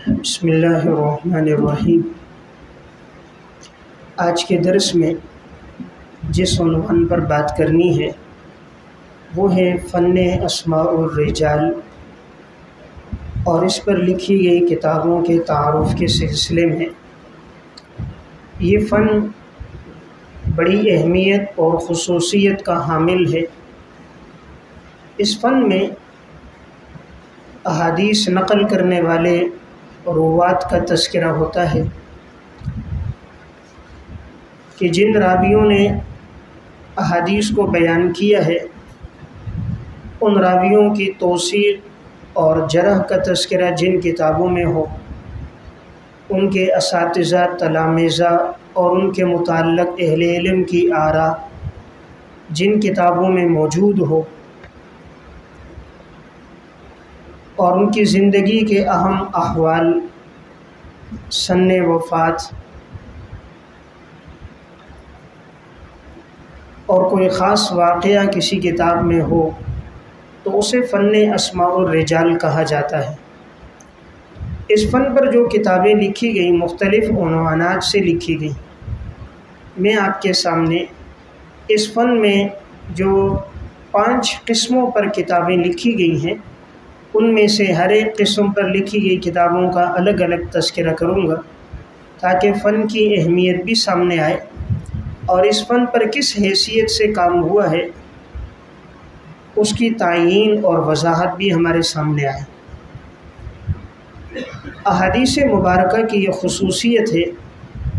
بسم اللہ الرحمن الرحیم۔ آج کے درس میں جس عنوان پر بات کرنی ہے وہ ہے فن اسماء الرجال، اور اس پر لکھی گئی کتابوں کے تعارف کے سلسلے میں یہ فن بڑی اہمیت اور خصوصیت کا حامل ہے۔ اس فن میں احادیث نقل کرنے والے روات کا تذکرہ ہوتا ہے کہ جن راویوں نے احادیث کو بیان کیا ہے ان راویوں کی توثیق اور جرح کا تذکرہ جن کتابوں میں ہو، ان کے اساتذہ، تلامذہ اور ان کے متعلق اہل علم کی آراء جن کتابوں میں موجود ہو، اور ان کی زندگی کے اہم احوال، سن وفات اور کوئی خاص واقعہ کسی کتاب میں ہو تو اسے فن اسماء الرجال کہا جاتا ہے۔ اس فن پر جو کتابیں لکھی گئیں مختلف عنوانات سے لکھی گئیں۔ میں آپ کے سامنے اس فن میں جو 5 قسموں پر کتابیں لکھی گئی ہیں ان میں سے ہر ایک قسم پر لکھی گئی کتابوں کا الگ الگ تذکرہ کروں گا تاکہ فن کی اہمیت بھی سامنے آئے اور اس فن پر کس حیثیت سے کام ہوا ہے اس کی تعیین اور وضاحت بھی ہمارے سامنے آئے۔ احادیث مبارکہ کی یہ خصوصیت ہے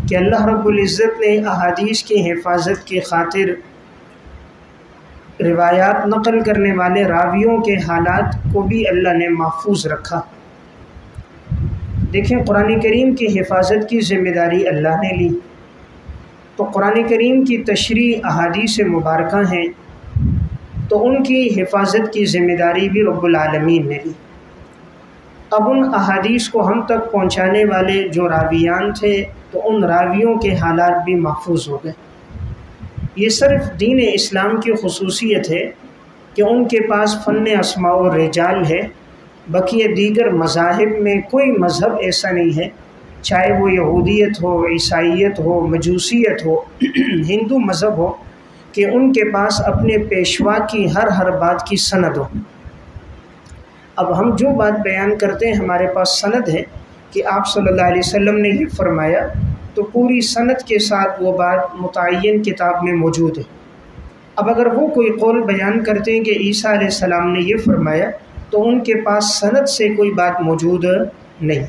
کہ اللہ رب العزت نے احادیث کی حفاظت کی خاطر روایات نقل کرنے والے راویوں کے حالات کو بھی اللہ نے محفوظ رکھا۔ دیکھیں، قرآن کریم کی حفاظت کی ذمہ داری اللہ نے لی، تو قرآن کریم کی تشریح احادیث مبارکہ ہیں تو ان کی حفاظت کی ذمہ داری بھی رب العالمین نے لی۔ اب ان احادیث کو ہم تک پہنچانے والے جو راویان تھے تو ان راویوں کے حالات بھی محفوظ ہو گئے۔ یہ صرف دین اسلام کی خصوصیت ہے کہ ان کے پاس فن اسماء الرجال ہے، بقیہ دیگر مذاہب میں کوئی مذہب ایسا نہیں ہے، چاہے وہ یہودیت ہو، عیسائیت ہو، مجوسیت ہو، ہندو مذہب ہو، کہ ان کے پاس اپنے پیشوا کی ہر بات کی سند ہو۔ اب ہم جو بات بیان کرتے ہیں ہمارے پاس سند ہے کہ آپ صلی اللہ علیہ وسلم نے یہ فرمایا، تو پوری سند کے ساتھ وہ بات متعین کتاب میں موجود ہے۔ اب اگر وہ کوئی قول بیان کرتے ہیں کہ عیسیٰ علیہ السلام نے یہ فرمایا تو ان کے پاس سند سے کوئی بات موجود نہیں۔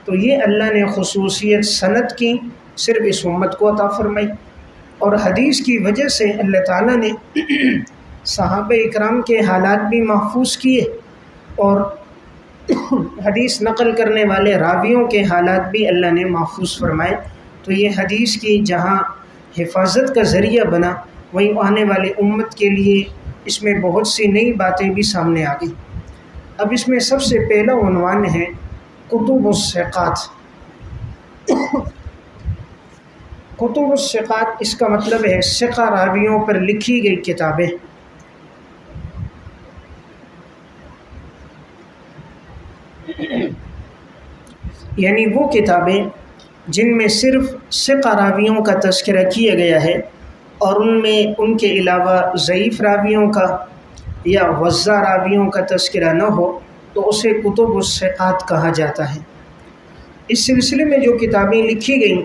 تو یہ اللہ نے خصوصیت سند کی صرف اس امت کو عطا فرمائی، اور حدیث کی وجہ سے اللہ تعالیٰ نے صحابہ اکرام کے حالات بھی محفوظ کیے اور حدیث نقل کرنے والے راویوں کے حالات بھی اللہ نے محفوظ فرمائے۔ تو یہ حدیث کی جہاں حفاظت کا ذریعہ بنا، وہیں آنے والے امت کے لیے اس میں بہت سی نئی باتیں بھی سامنے آ گئی۔ اب اس میں سب سے پہلا عنوان ہے کتب الثقات۔ کتب الثقات اس کا مطلب ہے ثقہ راویوں پر لکھی گئی کتابیں۔ یعنی وہ کتابیں جن میں صرف ثقہ راویوں کا تذکرہ کیا گیا ہے اور ان میں ان کے علاوہ ضعیف راویوں کا یا وضاع راویوں کا تذکرہ نہ ہو تو اسے کتب الثقات کہا جاتا ہے۔ اس سلسلے میں جو کتابیں لکھی گئیں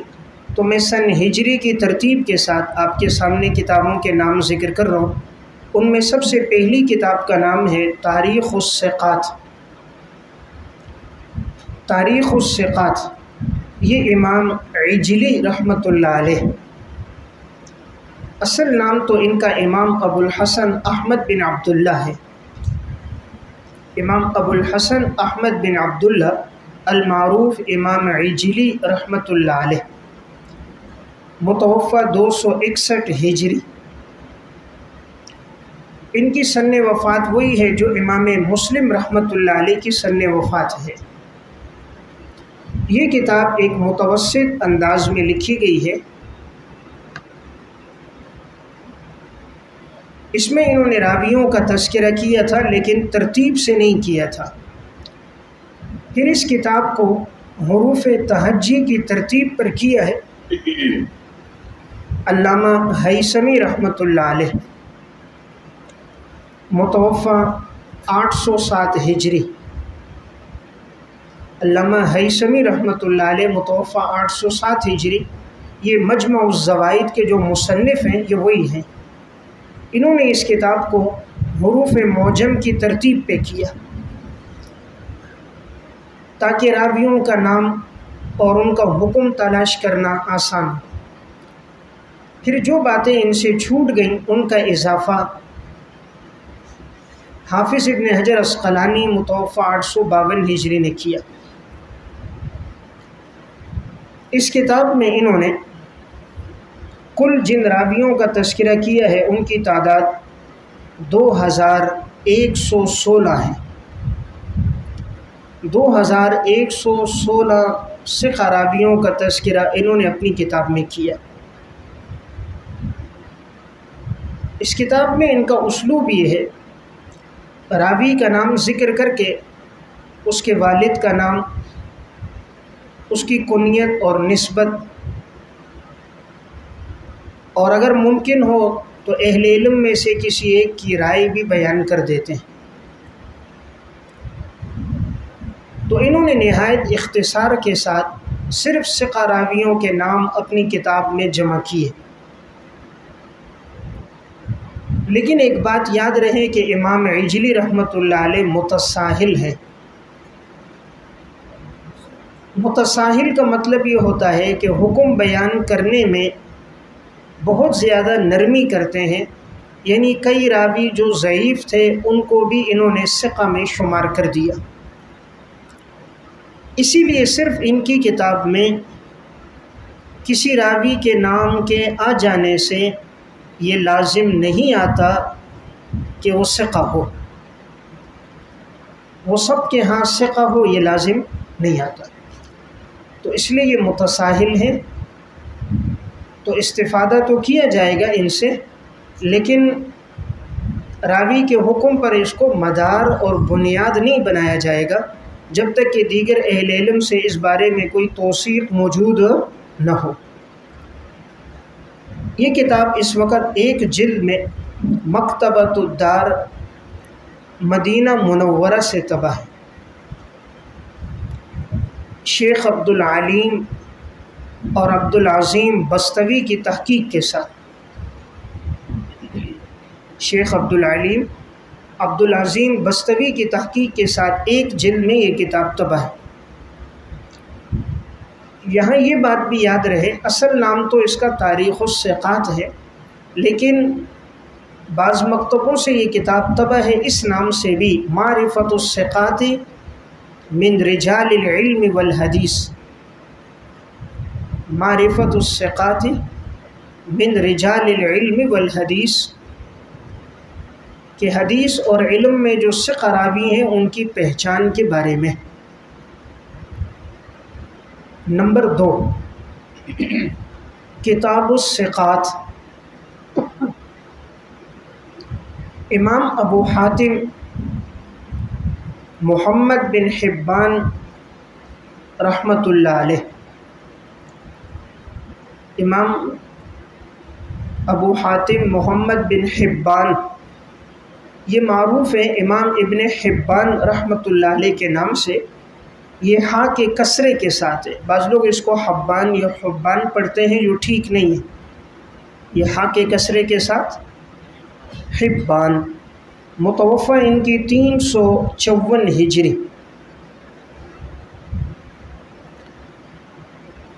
تو میں سن ہجری کی ترتیب کے ساتھ آپ کے سامنے کتابوں کے نام ذکر کر رہا ہوں۔ ان میں سب سے پہلی کتاب کا نام ہے تاریخ الثقات۔ تاریخ الثقات یہ امام عجلی رحمۃ اللہ علیہ، اصل نام تو ان کا امام ابو الحسن احمد بن عبداللہ ہے۔ امام ابو الحسن احمد بن عبداللہ المعروف امام عجلی رحمۃ اللہ علیہ، متوفہ 261 ہجری۔ ان کی سن وفات وہی ہے جو امام مسلم رحمۃ اللہ علیہ کی سن وفات ہے۔ یہ کتاب ایک متوسط انداز میں لکھی گئی ہے۔ اس میں انہوں نے راویوں کا تذکرہ کیا تھا لیکن ترتیب سے نہیں کیا تھا۔ پھر اس کتاب کو حروف تہجی کی ترتیب پر کیا ہے علامہ ہیثمی رحمۃ اللہ علیہ، متوفی 807 ہجری۔ علامہ ہیثمی رحمۃ اللہ علیہ متوفی 807 ہجری۔ یہ مجمع الزوائد کے جو مصنف ہیں یہ وہی ہیں۔ انہوں نے اس کتاب کو حروف معجم کی ترتیب پہ کیا تاکہ راویوں کا نام اور ان کا حکم تلاش کرنا آسان ہو۔ پھر جو باتیں ان سے چھوٹ گئیں ان کا اضافہ حافظ ابن حجر عسقلانی متوفی 852 ہجری نے کیا۔ اس کتاب میں انہوں نے کل جن راویوں کا تذکرہ کیا ہے ان کی تعداد 2116 ہے۔ 2116 ثقہ راویوں کا تذکرہ انہوں نے اپنی کتاب میں کیا۔ اس کتاب میں ان کا اسلوب یہ ہے، راوی کا نام ذکر کر کے اس کے والد کا نام، اس کی کنیت اور نسبت، اور اگر ممکن ہو تو اہل علم میں سے کسی ایک کی رائے بھی بیان کر دیتے ہیں۔ تو انہوں نے نہایت اختصار کے ساتھ صرف ثقہ راویوں کے نام اپنی کتاب میں جمع کیے۔ لیکن ایک بات یاد رہے کہ امام عجلی رحمۃ اللہ علیہ متساہل ہے۔ متساہل کا مطلب یہ ہوتا ہے کہ حکم بیان کرنے میں بہت زیادہ نرمی کرتے ہیں، یعنی کئی راوی جو ضعیف تھے ان کو بھی انہوں نے ثقہ میں شمار کر دیا۔ اسی لیے صرف ان کی کتاب میں کسی راوی کے نام کے آ جانے سے یہ لازم نہیں آتا کہ وہ ثقہ ہو، وہ سب کے ہاں ثقہ ہو یہ لازم نہیں آتا، تو اس لیے یہ متساہل ہیں۔ تو استفادہ تو کیا جائے گا ان سے، لیکن راوی کے حکم پر اس کو مدار اور بنیاد نہیں بنایا جائے گا جب تک کہ دیگر اہل علم سے اس بارے میں کوئی توثیق موجود نہ ہو۔ یہ کتاب اس وقت ایک جلد میں مکتبۃ الدار مدینہ منورہ سے طبع ہے، شیخ عبد العلیم اور عبد العظیم بستوی کی تحقیق کے ساتھ۔ شیخ عبد العلیم عبد العظیم بستوی کی تحقیق کے ساتھ ایک جلد میں یہ کتاب طبع ہے۔ یہاں یہ بات بھی یاد رہے، اصل نام تو اس کا تاریخ الثقات ہے، لیکن بعض مکتبوں سے یہ کتاب طبع ہے اس نام سے بھی، معرفت الثقات من رجال العلم والحدیث، معرفت الثقات من رجال العلم والحدیث، کہ حدیث اور علم میں جو ثقہ راوی ہیں ان کی پہچان کے بارے میں۔ نمبر 2، کتاب الثقات۔ امام ابو حاتم محمد بن حبان رحمۃ اللہ علیہ، امام ابو حاتم محمد بن حبان یہ معروف ہے امام ابن حبان رحمۃ اللہ علیہ کے نام سے۔ یہ ہاں کے کسرے کے ساتھ ہے، بعض لوگ اس کو حبان یا حبان پڑھتے ہیں جو ٹھیک نہیں ہے۔ یہ ہاں کے کسرے کے ساتھ حبان، متوفی ان کی 354 ہجری۔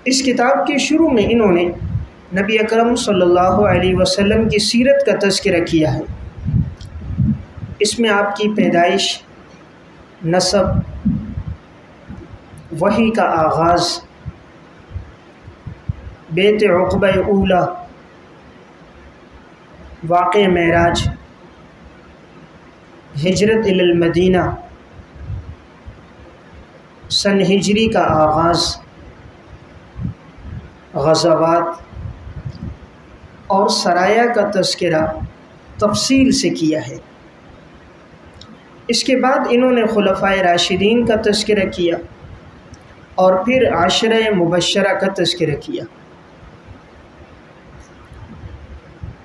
اس کتاب کے شروع میں انہوں نے نبی اکرم صلی اللہ علیہ وسلم کی سیرت کا تذکرہ کیا ہے۔ اس میں آپ کی پیدائش، نسب، وحی کا آغاز، بیت عقبہ اولا، واقع معراج، ہجرت الی المدینہ، سن ہجری کا آغاز، غزوات اور سرایہ کا تذکرہ تفصیل سے کیا ہے۔ اس کے بعد انہوں نے خلفائے راشدین کا تذکرہ کیا اور پھر عشرہ مبشرہ کا تذکرہ کیا.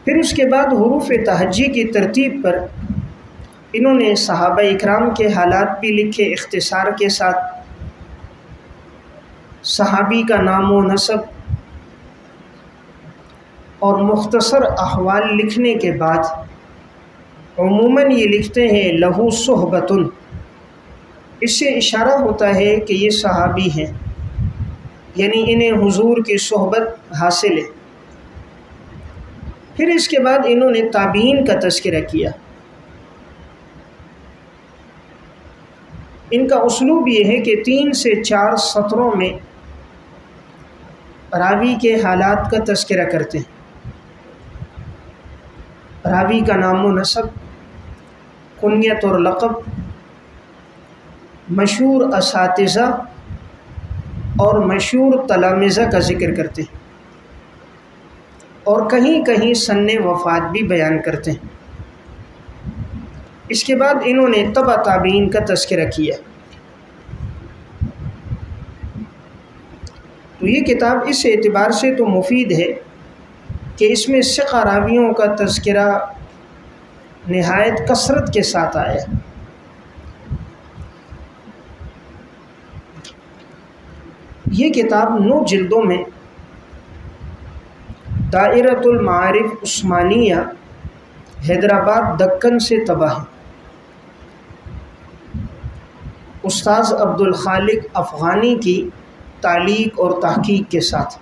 پھر اس کے بعد حروف تہجی کی ترتیب پر انہوں نے صحابہ اکرام کے حالات بھی لکھے اختصار کے ساتھ. صحابی کا نام و نسب اور مختصر احوال لکھنے کے بعد عموماً یہ لکھتے ہیں لہو صحبتن. اس سے اشارہ ہوتا ہے کہ یہ صحابی ہیں، یعنی انہیں حضور کی صحبت حاصل ہے. پھر اس کے بعد انہوں نے تابعین کا تذکرہ کیا. ان کا اسلوب یہ ہے کہ 3 سے 4 سطروں میں راوی کے حالات کا تذکرہ کرتے ہیں. راوی کا نام و نسب، کنیت اور لقب، مشہور اساتذہ اور مشہور تلامذہ کا ذکر کرتے ہیں اور کہیں کہیں سن وفات بھی بیان کرتے ہیں. اس کے بعد انہوں نے تبع تابعین کا تذکرہ کیا. تو یہ کتاب اس اعتبار سے تو مفید ہے کہ اس میں ثقہ راویوں کا تذکرہ نہایت کثرت کے ساتھ آیا. یہ کتاب 9 جلدوں میں دائرۃ المعارف عثمانیہ حیدرآباد دکن سے طبع ہے. استاذ عبدالخالق افغانی کی تعلیق اور تحقیق کے ساتھ.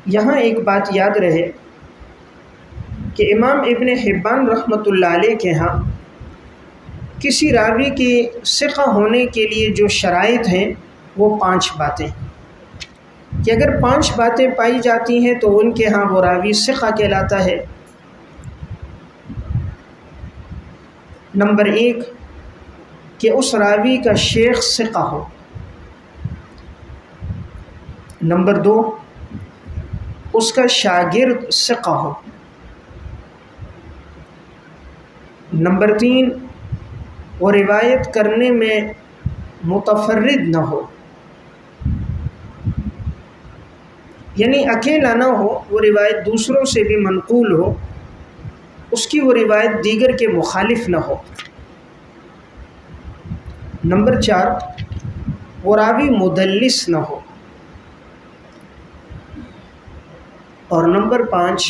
یہاں ایک بات یاد رہے کہ امام ابن حبان رحمۃ اللہ علیہ کے ہاں کسی راوی کے ثقہ ہونے کے لیے جو شرائط ہیں وہ 5 باتیں، کہ اگر 5 باتیں پائی جاتی ہیں تو ان کے ہاں وہ راوی ثقہ کہلاتا ہے. نمبر 1 کہ اس راوی کا شیخ ثقہ ہو. نمبر 2 اس کا شاگرد ثقہ ہو. نمبر 3 وہ روایت کرنے میں متفرد نہ ہو، یعنی اکیلا نہ ہو، وہ روایت دوسروں سے بھی منقول ہو، اس کی وہ روایت دیگر کے مخالف نہ ہو. نمبر 4 وہ راوی مدلس نہ ہو. اور نمبر 5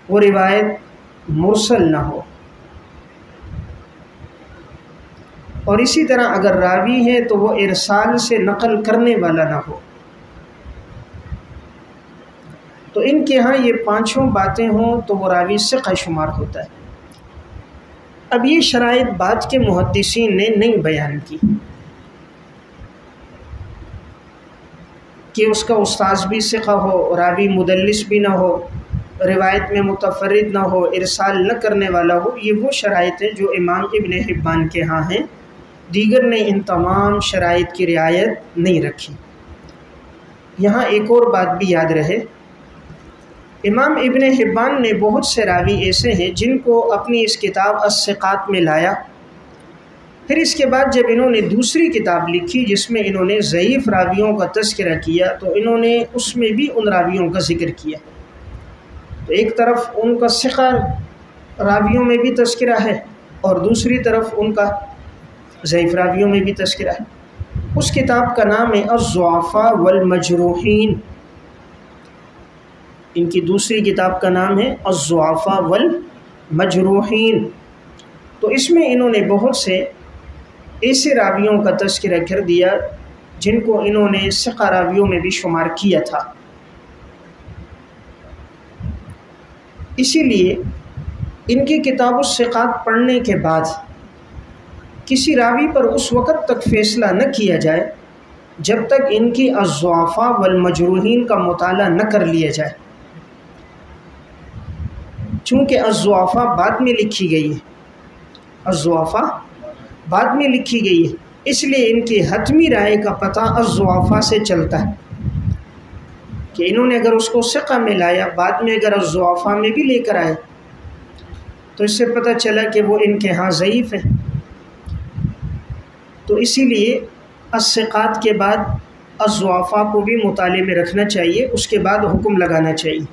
وہ روایت مرسل نہ ہو. اور اسی طرح اگر راوی ہے تو وہ ارسال سے نقل کرنے والا نہ ہو. تو ان کے ہاں یہ 5 باتیں ہوں تو وہ راوی ثقہ شمار ہوتا ہے. اب یہ شرائط بعد کے محدثین نے نہیں بیان کی کہ اس کا استاذ بھی ثقہ ہو، راوی مدلس بھی نہ ہو، روایت میں متفرد نہ ہو، ارسال نہ کرنے والا ہو. یہ وہ شرائط ہیں جو امام ابن حبان کے ہاں ہیں. دیگر نے ان تمام شرائط کی رعایت نہیں رکھی. یہاں ایک اور بات بھی یاد رہے، امام ابن حبان نے بہت سے راوی ایسے ہیں جن کو اپنی اس کتاب الثقات میں لایا. پھر اس کے بعد جب انہوں نے دوسری کتاب لکھی جس میں انہوں نے ضعیف راویوں کا تذکرہ کیا تو انہوں نے اس میں بھی ان راویوں کا ذکر کیا. تو ایک طرف ان کا ثقہ راویوں میں بھی تذکرہ ہے اور دوسری طرف ان کا ضعیف راویوں میں بھی تذکرہ ہے. اس کتاب کا نام ہے الضعفاء والمجروحین. ان کی دوسری کتاب کا نام ہے الضعفاء والمجروحین. تو اس میں انہوں نے بہت سے ایسے راویوں کا تذکرہ کر دیا جن کو انہوں نے ثقہ راویوں میں بھی شمار کیا تھا. اسی لیے ان کی کتاب الثقات پڑھنے کے بعد کسی راوی پر اس وقت تک فیصلہ نہ کیا جائے جب تک ان کی الضعفاء والمجروحین کا مطالعہ نہ کر لیا جائے. چونکہ الضعفاء بعد میں لکھی گئی ہے، الضعفاء بعد میں لکھی گئی ہے، اس لیے ان کی حتمی رائے کا پتہ الضعفاء سے چلتا ہے کہ انہوں نے اگر اس کو ثقہ میں لایا، بعد میں اگر الضعفاء میں بھی لے کر آئے تو اس سے پتہ چلا کہ وہ ان کے ہاں ضعیف ہے۔ تو اسی لیے الثقات کے بعد الضعفاء کو بھی مطالعے میں رکھنا چاہیے، اس کے بعد حکم لگانا چاہیے۔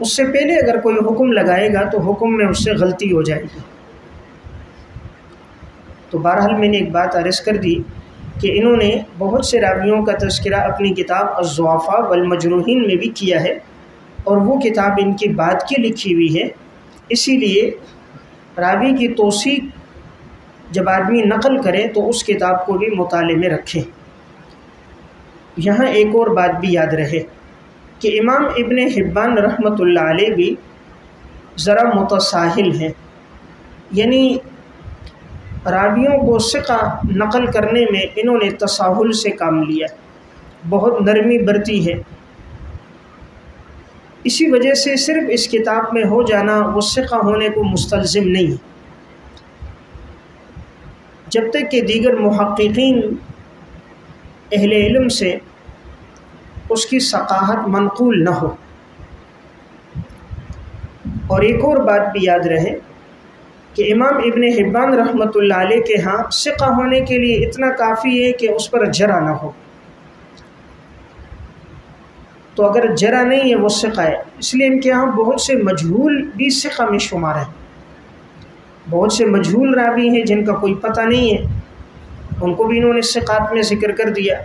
اس سے پہلے اگر کوئی حکم لگائے گا تو حکم میں اس سے غلطی ہو جائے گی۔ تو بہرحال میں نے ایک بات عرض کر دی کہ انہوں نے بہت سے راویوں کا تذکرہ اپنی کتاب الضعفاء والمجروحین میں بھی کیا ہے، اور وہ کتاب ان کی بعد کی لکھی ہوئی ہے۔ اسی لیے راوی کی توثیق جب آدمی نقل کرے تو اس کتاب کو بھی مطالعے میں رکھے۔ یہاں ایک اور بات بھی یاد رہے کہ امام ابن حبان رحمۃ اللہ علیہ بھی ذرا متساہل ہیں، یعنی راویوں کو ثقہ نقل کرنے میں انہوں نے تساہل سے کام لیا، بہت نرمی برتی ہے۔ اسی وجہ سے صرف اس کتاب میں ہو جانا وہ ثقہ ہونے کو مستلزم نہیں ہے، جب تک کہ دیگر محققین اہل علم سے اس کی ثقاہت منقول نہ ہو۔ اور ایک اور بات بھی یاد رہے کہ امام ابن حبان رحمۃ اللہ علیہ کے ہاں ثقہ ہونے کے لیے اتنا کافی ہے کہ اس پر جرح نہ ہو۔ تو اگر جرح نہیں ہے وہ ثقہ ہے، اس لیے ان کے ہاں بہت سے مجہول بھی ثقہ میں شمار ہیں۔ بہت سے مجہول راوی ہیں جن کا کوئی پتہ نہیں ہے، ان کو بھی انہوں نے ثقات میں ذکر کر دیا،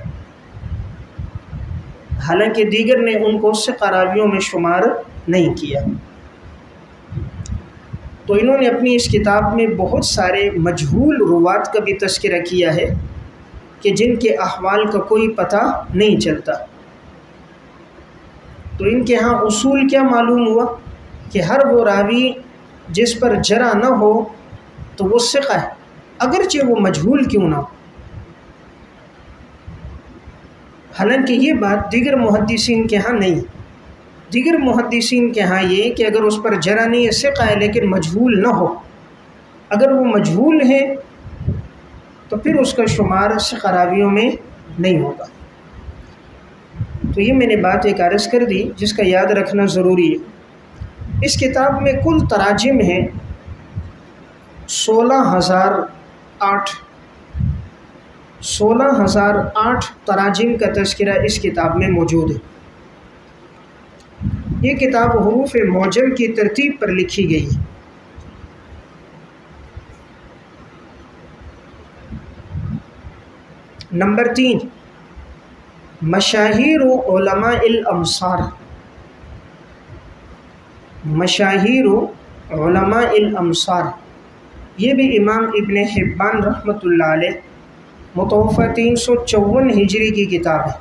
حالانکہ دیگر نے ان کو ثقہ راویوں میں شمار نہیں کیا۔ تو انہوں نے اپنی اس کتاب میں بہت سارے مجہول روات کا بھی تذکرہ کیا ہے کہ جن کے احوال کا کوئی پتہ نہیں چلتا۔ تو ان کے ہاں اصول کیا معلوم ہوا کہ ہر وہ راوی جس پر جرح نہ ہو تو وہ ثقہ ہے، اگرچہ وہ مجہول کیوں نہ ہو۔ حالانکہ یہ بات دیگر محدثین کے ہاں نہیں، دیگر محدثین کے ہاں یہ کہ اگر اس پر جرح نہیں ہے ثقہ ہے لیکن مجہول نہ ہو، اگر وہ مجہول ہے تو پھر اس کا شمار ثقہ راویوں میں نہیں ہوگا۔ تو یہ میں نے بات ایک عرض کر دی جس کا یاد رکھنا ضروری ہے۔ اس کتاب میں کل تراجم ہیں 16,008 تراجم کا تذکرہ اس کتاب میں موجود ہے۔ یہ کتاب حروف معجم کی ترتیب پر لکھی گئی ہے۔ نمبر 3، مشاہیر علماء الامصار۔ مشاہیر علماء الامصار یہ بھی امام ابن حبان رحمۃ اللہ علیہ متوفہ 354 ہجری کی کتاب ہے۔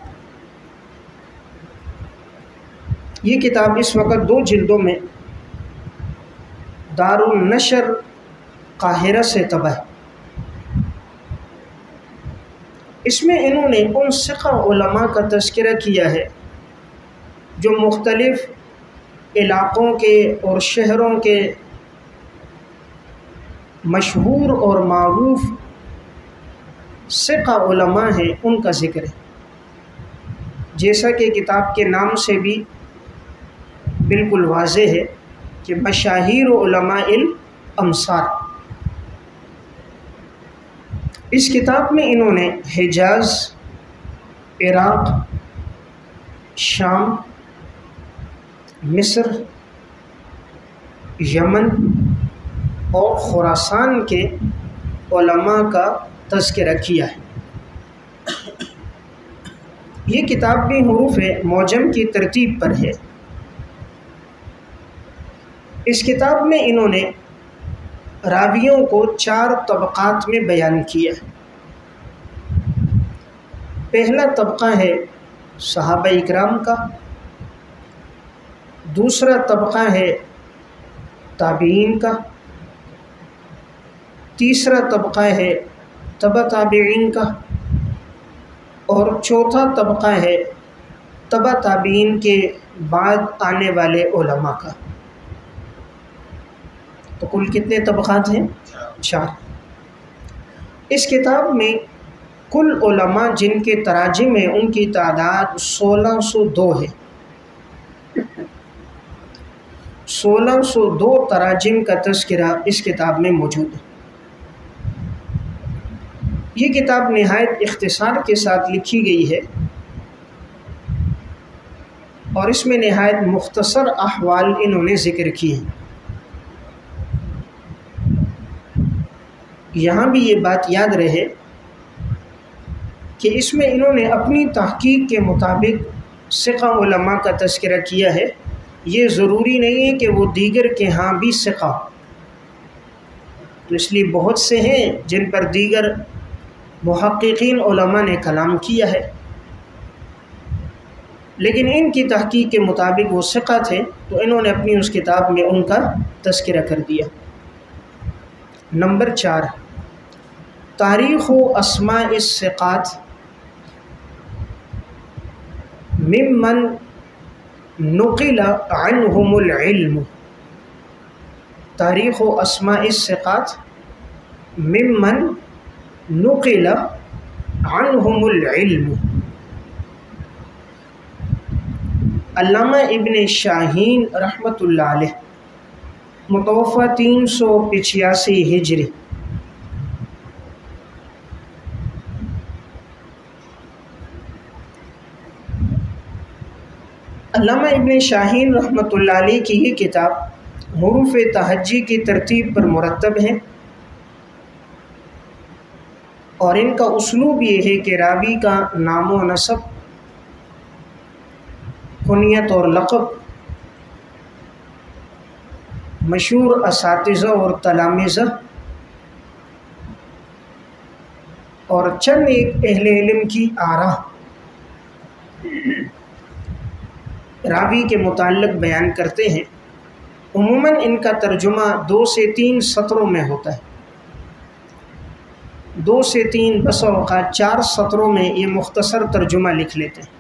یہ کتاب اس وقت 2 جلدوں میں دار النشر قاہرہ سے طبع ہے۔ اس میں انہوں نے ان ثقہ علماء کا تذکرہ کیا ہے جو مختلف علاقوں کے اور شہروں کے مشہور اور معروف ثقہ علماء ہیں، ان کا ذکر ہے، جیسا کہ کتاب کے نام سے بھی بالکل واضح ہے کہ مشاہیر علماء الامصار۔ اس کتاب میں انہوں نے حجاز، عراق، شام، مصر، یمن اور خراسان کے علماء کا تذکرہ کیا ہے۔ یہ کتاب بھی حروف معجم کی ترتیب پر ہے۔ اس کتاب میں انہوں نے راویوں کو 4 طبقات میں بیان کیا۔ پہلا طبقہ ہے صحابہ اکرام کا، دوسرا طبقہ ہے تابعین کا، تیسرا طبقہ ہے تبع تابعین کا، اور چوتھا طبقہ ہے تبع تابعین کے بعد آنے والے علماء کا۔ تو کل کتنے طبقات ہیں؟ 4۔ اس کتاب میں کل علماء جن کے تراجم ہیں ان کی تعداد 1602 ہے۔ 1602 تراجم کا تذکرہ اس کتاب میں موجود ہے۔ یہ کتاب نہایت اختصار کے ساتھ لکھی گئی ہے اور اس میں نہایت مختصر احوال انہوں نے ذکر کیے ہیں۔ یہاں بھی یہ بات یاد رہے کہ اس میں انہوں نے اپنی تحقیق کے مطابق ثقہ علماء کا تذکرہ کیا ہے۔ یہ ضروری نہیں ہے کہ وہ دیگر کے ہاں بھی ثقہ، تو اس لیے بہت سے ہیں جن پر دیگر محققین علماء نے کلام کیا ہے، لیکن ان کی تحقیق کے مطابق وہ ثقہ تھے، تو انہوں نے اپنی اس کتاب میں ان کا تذکرہ کر دیا۔ نمبر 4، تاریخ و اسماء الثقات ممن نقل عنہم العلم۔ تاریخ و اسماء الثقات ممن نقل عنہم العلم۔ علامہ ابن شاہین رحمۃ اللہ علیہ، متوفی 385 ہجری۔ علامہ ابن شاہین رحمۃ اللہ علیہ کی یہ کتاب حروف تہجی کی ترتیب پر مرتب ہے، اور ان کا اسلوب یہ ہے کہ راوی کا نام و نسب، کنیت اور لقب، مشہور اساتذہ اور تلامذہ، اور چند ایک اہل علم کی آراء راوی کے متعلق بیان کرتے ہیں۔ عموماً ان کا ترجمہ 2 سے 3 سطروں میں ہوتا ہے، 2 سے 3، بس اوقات 4 سطروں میں یہ مختصر ترجمہ لکھ لیتے ہیں۔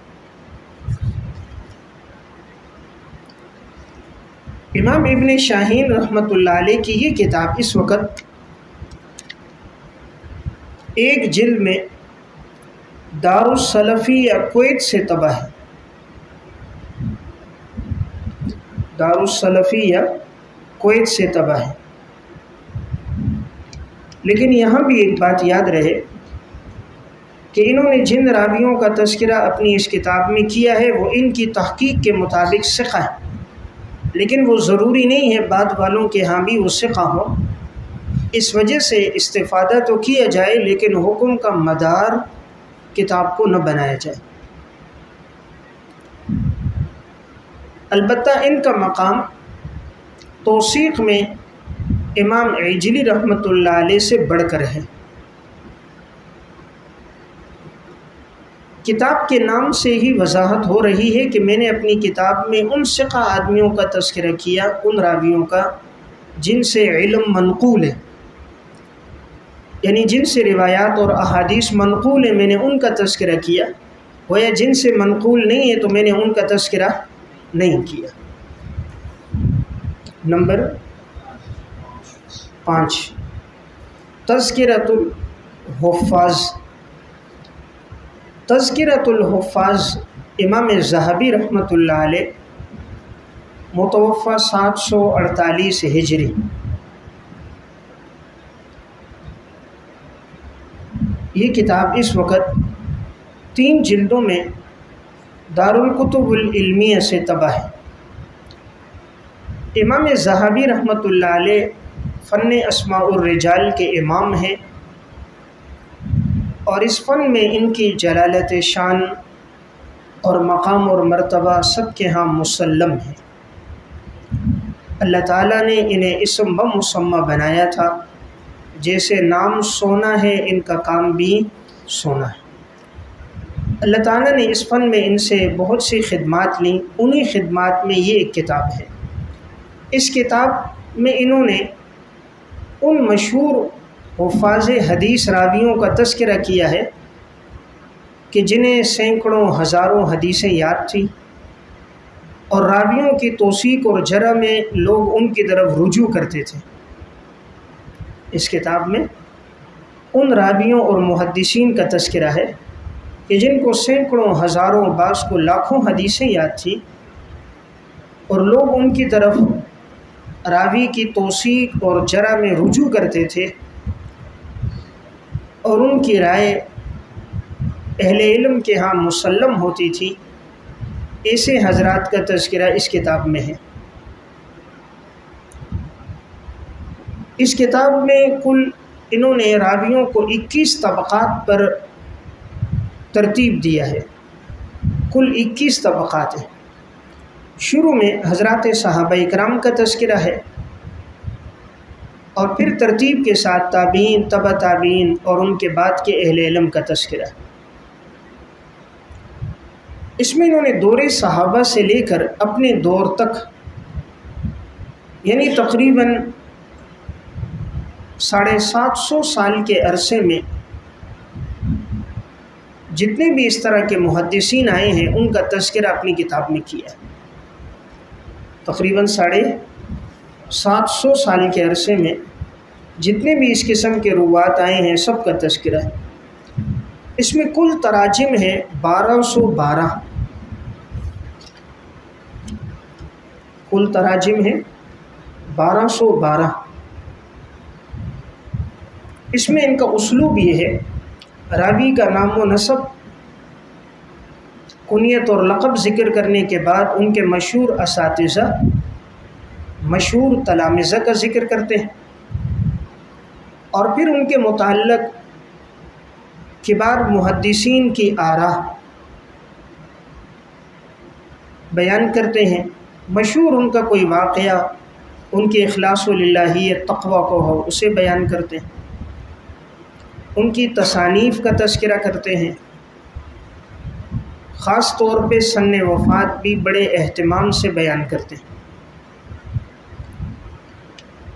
امام ابن شاہین رحمۃ اللہ علیہ کی یہ کتاب اس وقت ایک جلد میں دارالسلفیہ کویت سے طبع ہے۔ دارالسلفیہ کویت سے طبع ہے، لیکن یہاں بھی ایک بات یاد رہے کہ انہوں نے جن راویوں کا تذکرہ اپنی اس کتاب میں کیا ہے وہ ان کی تحقیق کے مطابق ثقہ ہے، لیکن وہ ضروری نہیں ہے بعد والوں کے ہاں بھی وہ ثقہ ہو۔ اس وجہ سے استفادہ تو کیا جائے، لیکن حکم کا مدار کتاب کو نہ بنایا جائے۔ البتہ ان کا مقام توثیق میں امام عجلی رحمۃ اللہ علیہ سے بڑھ کر ہے۔ کتاب کے نام سے ہی وضاحت ہو رہی ہے کہ میں نے اپنی کتاب میں ان ثقہ آدمیوں کا تذکرہ کیا، ان راویوں کا جن سے علم منقول ہے، یعنی جن سے روایات اور احادیث منقول ہیں، میں نے ان کا تذکرہ کیا، گویا جن سے منقول نہیں ہے تو میں نے ان کا تذکرہ نہیں کیا۔ نمبر 5، تذکرۃ الحفاظ۔ تذکرۃ الحفاظ امام ذہبی رحمۃ اللہ علیہ، متوفی 748 ہجری۔ یہ کتاب اس وقت 3 جلدوں میں دارالکتب العلمیہ سے طبع ہے۔ امام ذہبی رحمۃ اللہ علیہ فن اسماء الرجال کے امام ہیں، اور اس فن میں ان کی جلالت شان اور مقام اور مرتبہ سب کے ہاں مسلم ہے۔ اللہ تعالیٰ نے انہیں اسم بمسمى بنایا تھا، جیسے نام سونا ہے ان کا کام بھی سونا ہے۔ اللہ تعالیٰ نے اس فن میں ان سے بہت سی خدمات لیں، انہی خدمات میں یہ ایک کتاب ہے۔ اس کتاب میں انہوں نے ان مشہور حفاظ حدیث راویوں کا تذکرہ کیا ہے کہ جنہیں سینکڑوں ہزاروں حدیثیں یاد تھیں، اور راویوں کی توثیق اور جرح میں لوگ ان کی طرف رجوع کرتے تھے۔ اس کتاب میں ان راویوں اور محدثین کا تذکرہ ہے کہ جن کو سینکڑوں ہزاروں، بعض کو لاکھوں حدیثیں یاد تھیں، اور لوگ ان کی طرف راوی کی توثیق اور جرح میں رجوع کرتے تھے اور ان کی رائے اہل علم کے ہاں مسلم ہوتی تھی، ایسے حضرات کا تذکرہ اس کتاب میں ہے۔ اس کتاب میں کل انہوں نے راویوں کو 21 طبقات پر ترتیب دیا ہے، کل 21 طبقات ہیں۔ شروع میں حضرات صحابہ کرام کا تذکرہ ہے اور پھر ترتیب کے ساتھ تابعین، تبع تابعین اور ان کے بعد کے اہل علم کا تذکرہ ہے۔ اس میں انہوں نے دور صحابہ سے لے کر اپنے دور تک، یعنی تقریباً 750 سال کے عرصے میں جتنے بھی اس طرح کے محدثین آئے ہیں ان کا تذکرہ اپنی کتاب میں کیا ہے۔ تقریباً 750 سال کے عرصے میں جتنے بھی اس قسم کے روات آئے ہیں سب کا تذکرہ ہے۔ اس میں کل تراجم ہے 1212، کل تراجم ہے 1212۔ اس میں ان کا اسلوب یہ ہے، راوی کا نام و نسب، کنیت اور لقب ذکر کرنے کے بعد ان کے مشہور اساتذہ، مشہور تلامذہ کا ذکر کرتے ہیں اور پھر ان کے متعلق کبار محدثین کی آراء بیان کرتے ہیں۔ مشہور ان کا کوئی واقعہ، ان کے اخلاص للہیت تقوی کو ہو اسے بیان کرتے ہیں، ان کی تصانیف کا تذکرہ کرتے ہیں، خاص طور پہ سن وفات بھی بڑے اہتمام سے بیان کرتے ہیں۔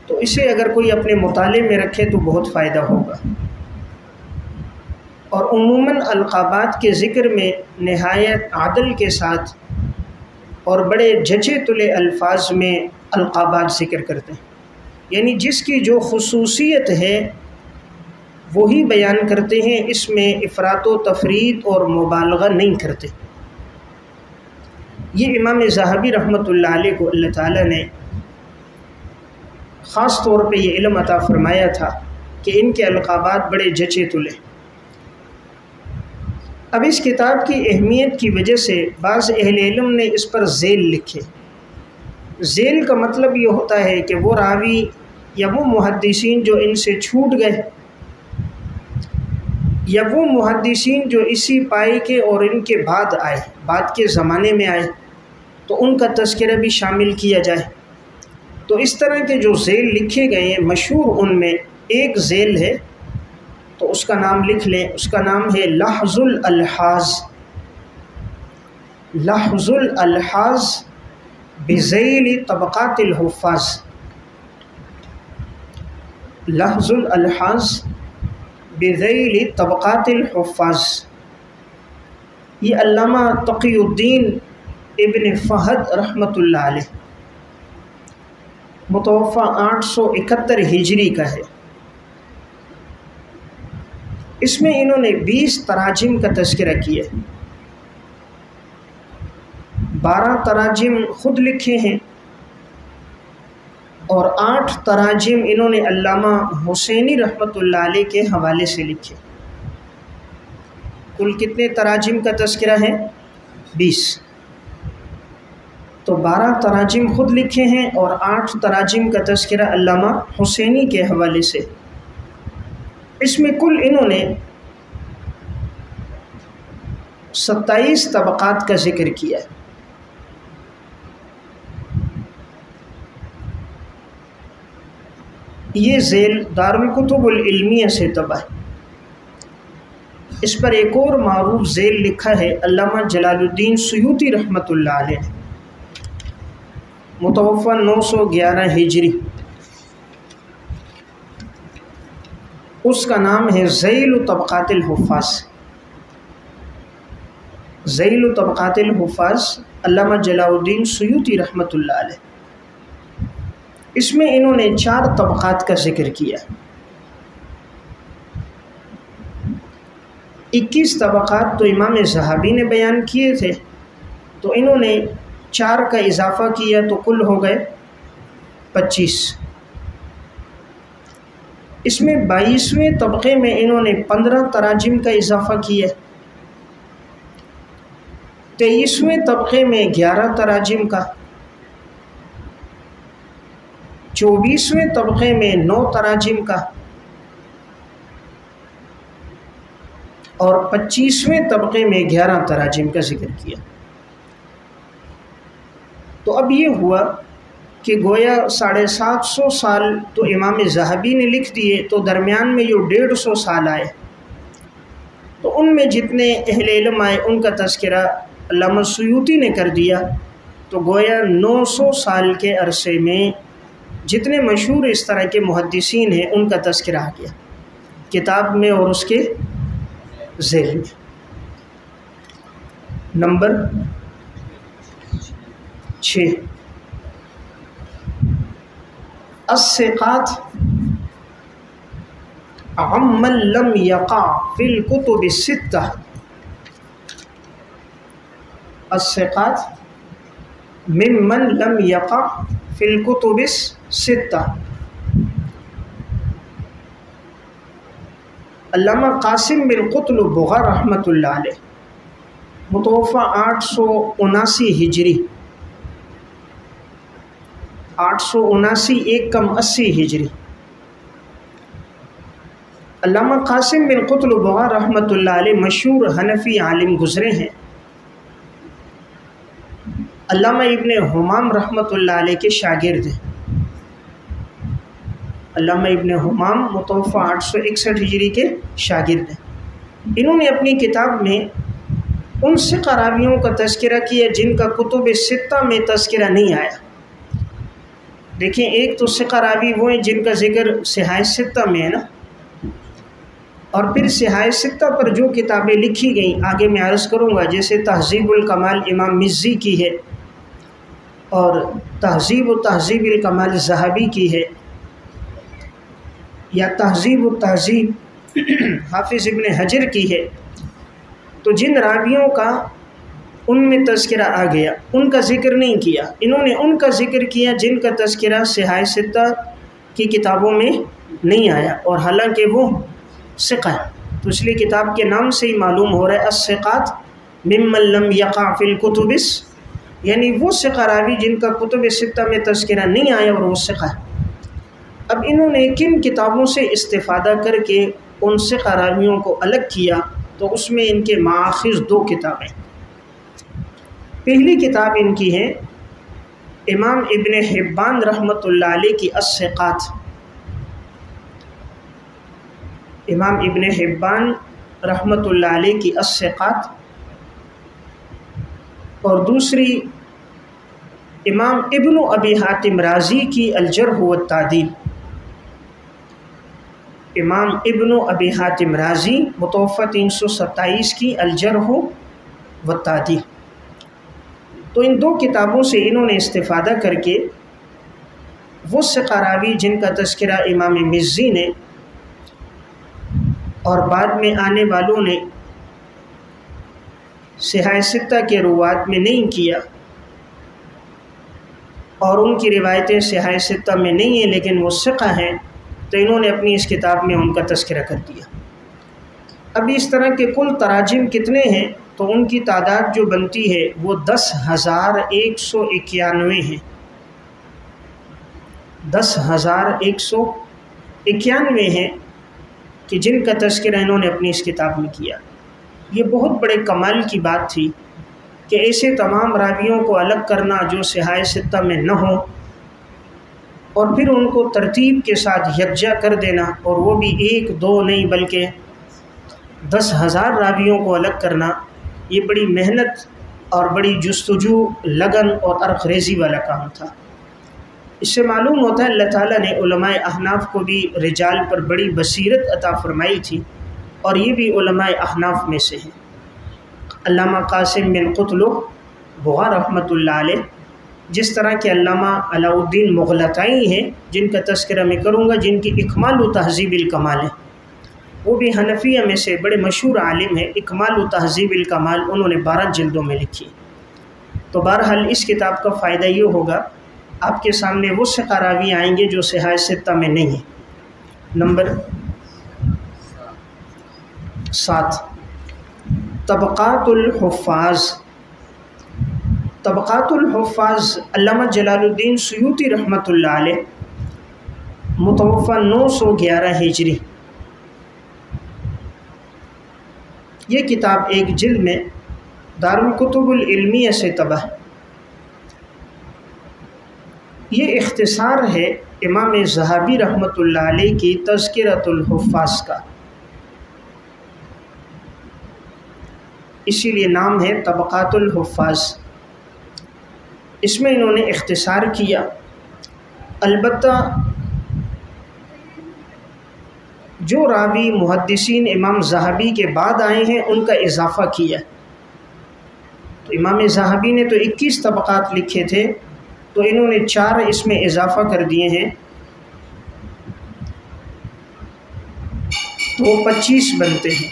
تو اسے اگر کوئی اپنے مطالعے میں رکھے تو بہت فائدہ ہوگا۔ اور عموماً القابات کے ذکر میں نہایت عدل کے ساتھ اور بڑے جچے تلے الفاظ میں القابات ذکر کرتے ہیں، یعنی جس کی جو خصوصیت ہے وہی بیان کرتے ہیں، اس میں افراط و تفرید اور مبالغہ نہیں کرتے۔ یہ امام ذہبی رحمۃ اللہ علیہ کو اللہ تعالیٰ نے خاص طور پہ یہ علم عطا فرمایا تھا کہ ان کے القابات بڑے جچے تلے۔ اب اس کتاب کی اہمیت کی وجہ سے بعض اہل علم نے اس پر ذیل لکھے۔ ذیل کا مطلب یہ ہوتا ہے کہ وہ راوی یا وہ محدثین جو ان سے چھوٹ گئے یا وہ محدثین جو اسی پائے کے اور ان کے بعد آئے، بعد کے زمانے میں آئے، تو ان کا تذکرہ بھی شامل کیا جائے۔ تو اس طرح کے جو ذیل لکھے گئے ہیں، مشہور ان میں ایک ذیل ہے تو اس کا نام لکھ لیں، اس کا نام ہے لحظ الالحاظ، لحظ الالحاظ بذیل طبقات الحفاظ، لحظ الالحاظ بذیل طبقات الحفاظ۔ یہ علامہ تقی الدین ابن فہد رحمۃ اللہ علیہ، متوفی 871 ہجری کا ہے۔ اس میں انہوں نے 20 تراجم کا تذکرہ کیا، 12 تراجم خود لکھے ہیں اور 8 تراجم انہوں نے علامہ حسینی رحمۃ اللہ علیہ کے حوالے سے لکھے۔ کل کتنے تراجم کا تذکرہ ہے؟ 20۔ تو 12 تراجم خود لکھے ہیں اور 8 تراجم کا تذکرہ علامہ حسینی کے حوالے سے۔ اس میں کل انہوں نے 27 طبقات کا ذکر کیا۔ یہ ذیل دارالکتب العلمیہ سے طبع ہے۔ اس پر ایک اور معروف ذیل لکھا ہے علامہ جلال الدین سیوطی رحمۃ اللہ علیہ، متوفی 911 ہجری۔ اس کا نام ہے ذیل طبقات الحفاظ، ذیل طبقات الحفاظ، علامہ جلال الدین سیوطی رحمۃ اللہ علیہ۔ اس میں انہوں نے 4 طبقات کا ذکر کیا۔ 21 طبقات تو امام ذہبی نے بیان کیے تھے، تو انہوں نے 4 کا اضافہ کیا تو کل ہو گئے 25۔ اس میں 22ویں طبقے میں انہوں نے 15 تراجم کا اضافہ کیا، 23ویں طبقے میں 11 تراجم کا، 24ویں طبقے میں 9 تراجم کا، اور 25ویں طبقے میں 11 تراجم کا ذکر کیا۔ تو اب یہ ہوا کہ گویا 750 سال تو امام ذہبی نے لکھ دیے، تو درمیان میں جو 150 سال آئے، تو ان میں جتنے اہل علم آئے ان کا تذکرہ علامہ سیوطی نے کر دیا، تو گویا 900 سال کے عرصے میں جتنے مشہور اس طرح کے محدثین ہیں ان کا تذکرہ آ گیا کتاب میں اور اس کے ذیل میں۔ نمبر 6، الثقات عمن لم یقع فی الکتب الستہ۔ الثقات ممن لم یقع فی الکتب الستہ۔ علامہ قاسم بن قطلبغہ رحمۃ اللہ علیہ، متوفہ 879 ہجری، 879 1 کم 80 ہجری۔ علامہ قاسم بن قطلبغہ رحمۃ اللہ علیہ مشہور حنفی عالم گزرے ہیں، علامہ ابن حمام رحمۃ اللہ علیہ کے شاگرد ہیں۔ علامہ ابن حمام متوفہ 861 ہجری کے شاگرد ہیں۔ انہوں نے اپنی کتاب میں ان ثقہ راویوں کا تذکرہ کیا جن کا کتب ستہ میں تذکرہ نہیں آیا۔ دیکھیں، ایک تو ثقہ راوی وہ ہیں جن کا ذکر صحاح ستہ میں ہے نا، اور پھر صحاح ستہ پر جو کتابیں لکھی گئیں آگے میں عرض کروں گا، جیسے تہذیب الکمال امام مزی کی ہے، اور تہذیب و تہذیب الکمال ذہبی کی ہے، یا تہذیب و تہذیب حافظ ابن حجر کی ہے۔ تو جن راویوں کا ان میں تذکرہ آ گیا ان کا ذکر نہیں کیا، انہوں نے ان کا ذکر کیا جن کا تذکرہ صحاح ستہ کی کتابوں میں نہیں آیا، اور حالانکہ وہ ثقہ ہے۔ تو اس لیے کتاب کے نام سے ہی معلوم ہو رہا ہے الثقات ممن لم یقع فی الکتب، یعنی وہ ثقہ راوی جن کا کتب ستہ میں تذکرہ نہیں آیا اور وہ ثقہ ہے۔ اب انہوں نے کن کتابوں سے استفادہ کر کے ان ثقہ راویوں کو الگ کیا، تو اس میں ان کے ماخذ 2 کتابیں۔ پہلی کتاب ان کی ہے امام ابن حبان رحمۃ اللہ علیہ کی الثقات۔ امام ابن حبان رحمۃ اللہ علیہ کی الثقات، اور دوسری امام ابن ابی حاتم رازی کی الجرح والتعدیل۔ امام ابن ابی حاتم رازی متوفہ 327 کی الجرح والتعدیل۔ تو ان 2 کتابوں سے انہوں نے استفادہ کر کے وہ ثقہ راوی جن کا تذکرہ امام مزی نے اور بعد میں آنے والوں نے صحاح ستہ کے روات میں نہیں کیا، اور ان کی روایتیں صحاح ستہ میں نہیں ہیں لیکن وہ ثقہ ہیں، تو انہوں نے اپنی اس کتاب میں ان کا تذکرہ کر دیا۔ اب اس طرح کے کل تراجم کتنے ہیں، تو ان کی تعداد جو بنتی ہے وہ 10,191 ہیں، 10,191 ہیں کہ جن کا تذکرہ انہوں نے اپنی اس کتاب میں کیا۔ یہ بہت بڑے کمال کی بات تھی کہ ایسے تمام راویوں کو الگ کرنا جو صحاح ستہ میں نہ ہوں، اور پھر ان کو ترتیب کے ساتھ یکجا کر دینا، اور وہ بھی 1 2 نہیں بلکہ 10,000 راویوں کو الگ کرنا، یہ بڑی محنت اور بڑی جستجو، لگن اور عرق ریزی والا کام تھا۔ اس سے معلوم ہوتا ہے اللہ تعالیٰ نے علماء احناف کو بھی رجال پر بڑی بصیرت عطا فرمائی تھی، اور یہ بھی علماء احناف میں سے ہیں۔ علامہ قاسم بن قطلبغہ رحمۃ اللہ علیہ، جس طرح کے علامہ علاء الدین مغلطائی ہیں جن کا تذکرہ میں کروں گا، جن کی اکمال و تہذیب الکمال ہے، وہ بھی حنفیہ میں سے بڑے مشہور عالم ہیں۔ اکمال و تہذیب الکمال انہوں نے 12 جلدوں میں لکھی۔ تو بہرحال اس کتاب کا فائدہ یہ ہوگا آپ کے سامنے وہ سقہ راوی آئیں گے جو صحاح ستہ میں نہیں ہیں۔ نمبر 7 طبقات الحفاظ۔ طبقات الحفاظ علامہ جلال الدین سیوطی رحمۃ اللہ علیہ متوفی 911 ہجری، یہ کتاب ایک جلد میں دارالکتب العلمیہ سے طبع ہے۔ یہ اختصار ہے امام ذہبی رحمۃ اللہ علیہ کی تذکرۃ الحفاظ کا، اسی لیے نام ہے طبقات الحفاظ۔ اس میں انہوں نے اختصار کیا، البتہ جو راوی محدثین امام ذہبی کے بعد آئے ہیں ان کا اضافہ کیا۔ تو امام ذہبی نے تو 21 طبقات لکھے تھے، تو انہوں نے 4 اس میں اضافہ کر دیے ہیں، تو وہ 25 بنتے ہیں۔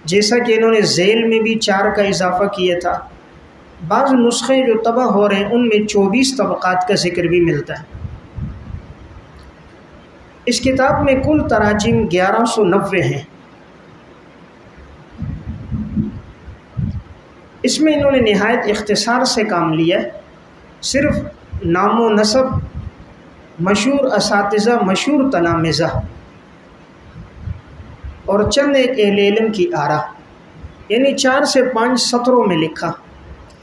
جیسا کہ انہوں نے ذیل میں بھی 4 کا اضافہ کیا تھا۔ بعض نسخے جو طبع ہو رہے ہیں ان میں 24 طبقات کا ذکر بھی ملتا ہے۔ اس کتاب میں کل تراجم 1190 ہیں۔ اس میں انہوں نے نہایت اختصار سے کام لیا ہے، صرف نام و نسب، مشہور اساتذہ، مشہور تلامذہ اور چند ایک اہل علم کی آراء، یعنی 4 سے 5 سطروں میں لکھا۔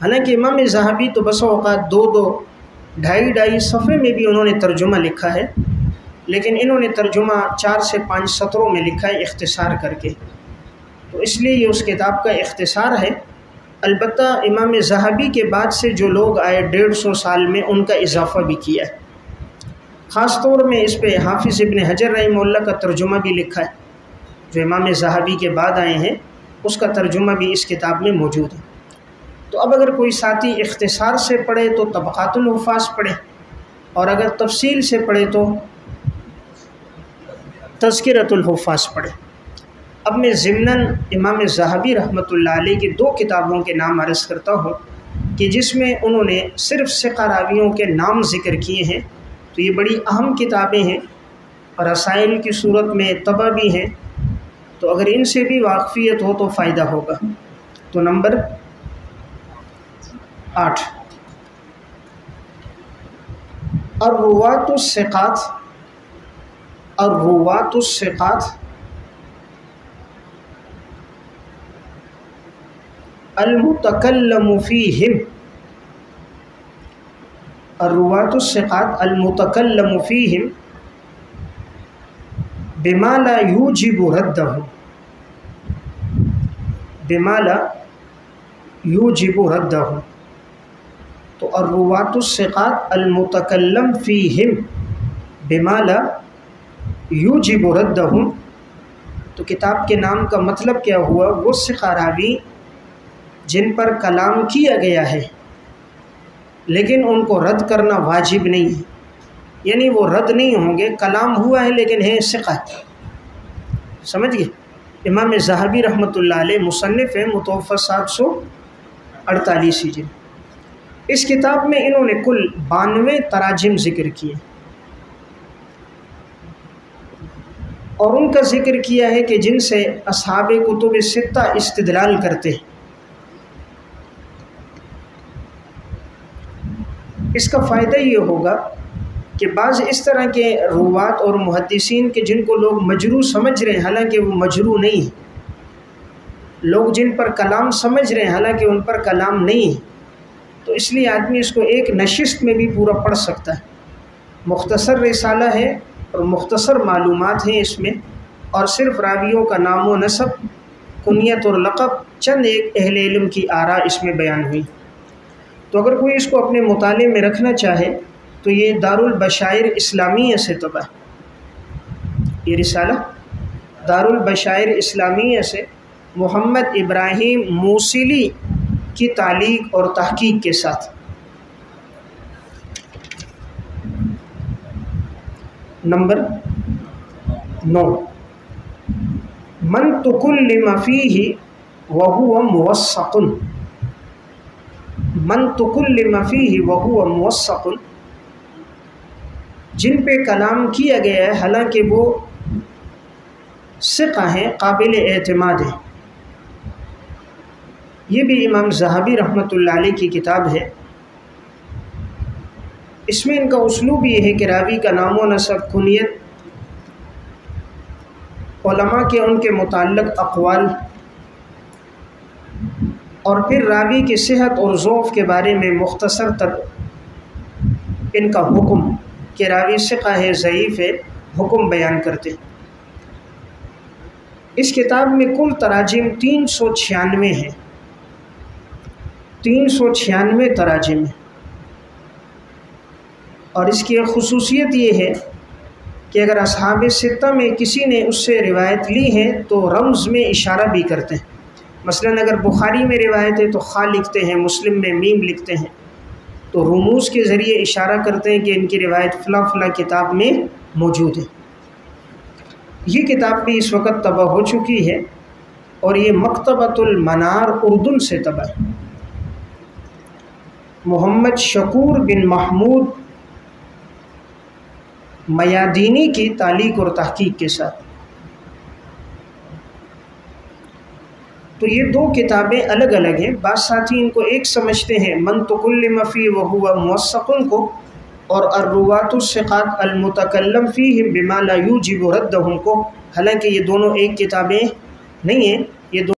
حالانکہ امام ذہبی تو بسا اوقات 2 ڈھائی صفحے میں بھی انہوں نے ترجمہ لکھا ہے، لیکن انہوں نے ترجمہ 4 سے 5 سطروں میں لکھا ہے اختصار کر کے، تو اس لیے یہ اس کتاب کا اختصار ہے۔ البتہ امام ذہبی کے بعد سے جو لوگ آئے 150 سال میں ان کا اضافہ بھی کیا ہے۔ خاص طور میں اس پہ حافظ ابن حجر رحمہ اللہ کا ترجمہ بھی لکھا ہے، جو امام ذہبی کے بعد آئے ہیں اس کا ترجمہ بھی اس کتاب میں موجود ہے۔ تو اب اگر کوئی ساتھی اختصار سے پڑھے تو طبقات الحفاظ پڑھے، اور اگر تفصیل سے پڑھے تو تذکرۃ الحفاظ پڑھے۔ اب میں ضمناً امام ذہبی رحمۃ اللہ علیہ کی 2 کتابوں کے نام عرض کرتا ہوں کہ جس میں انہوں نے صرف ثقہ راویوں کے نام ذکر کیے ہیں، تو یہ بڑی اہم کتابیں ہیں اور رسائل کی صورت میں طبع بھی ہیں، تو اگر ان سے بھی واقفیت ہو تو فائدہ ہوگا۔ تو نمبر 8 الروات الثقات۔ الروات الثقات المتکلم فیہم۔ الروات الثقات المتکلم فیہم بما لا یوجب ردہ، بما لا یوجب ردہ۔ تو الروات الثقات المتکلم فیہم بما لا یوجب ردہ، تو کتاب کے نام کا مطلب کیا ہوا؟ وہ ثقہ راوی جن پر کلام کیا گیا ہے لیکن ان کو رد کرنا واجب نہیں ہے، یعنی وہ رد نہیں ہوں گے، کلام ہوا ہے لیکن ہے ثقہ۔ سمجھ گئے؟ امام ذہبی رحمۃ اللہ علیہ مصنف ہیں، متوفی 748 ہجری۔ اس کتاب میں انہوں نے کل 92 تراجم ذکر کیے، اور ان کا ذکر کیا ہے کہ جن سے اصحاب کتب 6 استدلال کرتے ہیں۔ اس کا فائدہ یہ ہوگا کہ بعض اس طرح کے روات اور محدثین کے جن کو لوگ مجروح سمجھ رہے ہیں حالانکہ وہ مجروح نہیں ہیں، لوگ جن پر کلام سمجھ رہے ہیں حالانکہ ان پر کلام نہیں ہے، تو اس لیے آدمی اس کو ایک نشست میں بھی پورا پڑھ سکتا ہے۔ مختصر رسالہ ہے اور مختصر معلومات ہیں اس میں، اور صرف راویوں کا نام و نسب، کنیت اور لقب، چند ایک اہل علم کی آراء اس میں بیان ہوئی۔ تو اگر کوئی اس کو اپنے مطالعے میں رکھنا چاہے تو یہ دارالبشائر اسلامیہ سے طبع ہے۔ یہ رسالہ دارالبشائر اسلامیہ سے محمد ابراہیم موصلی کی تعلیق اور تحقیق کے ساتھ۔ نمبر 9 من تکلم فیہ وہو موثق۔ من تکلم فیہ وہو موثق، جن پہ کلام کیا گیا ہے حالانکہ وہ ثقہ ہیں، قابل اعتماد ہیں۔ یہ بھی امام ذہبی رحمۃ اللہ علیہ کی کتاب ہے۔ اس میں ان کا اسلوب یہ ہے کہ راوی کا نام و نسب، کنیت، علماء کے ان کے متعلق اقوال، اور پھر راوی کی صحت اور ضعف کے بارے میں مختصر تر ان کا حکم کہ راوی ثقہ ہے ضعیف ہے، حکم بیان کرتے ہیں۔ اس کتاب میں کل تراجم 396 ہیں، 396 تراجم ہیں، اور اس کی ایک خصوصیت یہ ہے کہ اگر اصحاب ستہ میں کسی نے اس سے روایت لی ہے تو رمز میں اشارہ بھی کرتے ہیں۔ مثلا اگر بخاری میں روایت ہے تو خا لکھتے ہیں، مسلم میں میم لکھتے ہیں، تو رموز کے ذریعے اشارہ کرتے ہیں کہ ان کی روایت فلاں فلاں کتاب میں موجود ہے۔ یہ کتاب بھی اس وقت طبع ہو چکی ہے، اور یہ مکتبۃ المنار اردن سے طبع ہے، محمد شکور بن محمود میادینی کی تعلیق اور تحقیق کے ساتھ۔ تو یہ دو کتابیں الگ الگ ہیں، بعض ساتھی ان کو ایک سمجھتے ہیں، من تکلم فی وہو موثق کو، اور الرواۃ الثقات المتکلم فیہم بما لا یوجب ردہم کو، حالانکہ یہ دونوں ایک کتابیں نہیں ہیں، یہ دونوں